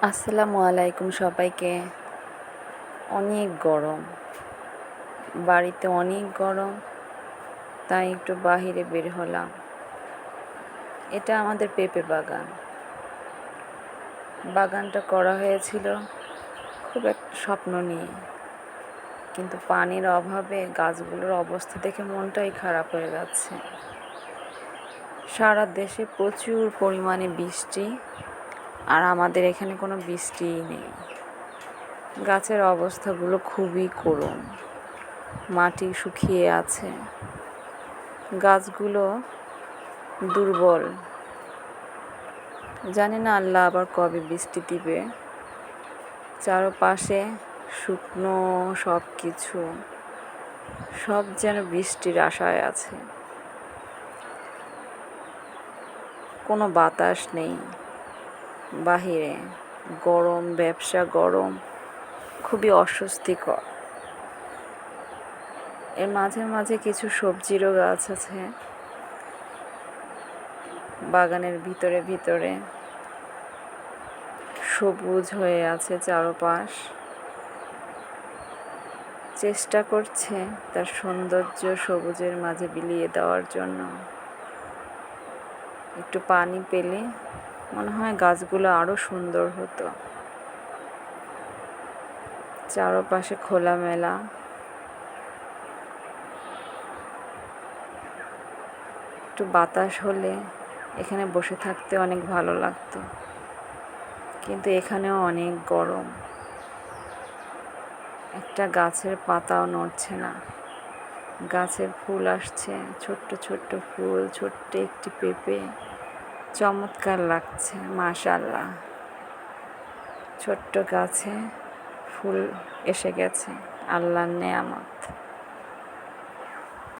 আসসালামু আলাইকুম সবাইকে। অনেক গরম, বাড়িতে অনেক গরম, তাই একটু বাহিরে বের হলাম। এটা আমাদের পেঁপে বাগান। বাগানটা করা হয়েছিল খুব একটা স্বপ্ন নিয়ে, কিন্তু পানির অভাবে গাছগুলোর অবস্থা দেখে মনটাই খারাপ হয়ে যাচ্ছে। সারা দেশে প্রচুর পরিমাণে বৃষ্টি, আর আমাদের এখানে কোনো বৃষ্টিই নেই। গাছের অবস্থাগুলো খুবই করুণ, মাটি শুকিয়ে আছে, গাছগুলো দুর্বল। জানি না আল্লাহ আবার কবে বৃষ্টি দিবে। চারপাশে শুকনো সব কিছু, সব যেন বৃষ্টির আশায় আছে। কোনো বাতাস নেই, বাহিরে গরম, ব্যবসা গরম, খুবই অস্বস্তিকর। এর মাঝে মাঝে কিছু সবজিরও গাছ আছে বাগানের ভিতরে ভিতরে, সবুজ হয়ে আছে চারপাশ। চেষ্টা করছে তার সৌন্দর্য সবুজের মাঝে বিলিয়ে দেওয়ার জন্য। একটু পানি পেলে মনে হয় গাছগুলো আরো সুন্দর হতো। চারপাশে খোলামেলা, একটু বাতাস হলে এখানে বসে থাকতে অনেক ভালো লাগতো, কিন্তু এখানেও অনেক গরম। একটা গাছের পাতাও নড়ছে না। গাছের ফুল আসছে, ছোট্ট ছোট্ট ফুল, ছোট্ট একটি পেঁপে, চমৎকার লাগছে মাশাআল্লাহ। ছোট্ট গাছে ফুল এসে গেছে, আল্লাহর নেয়ামত।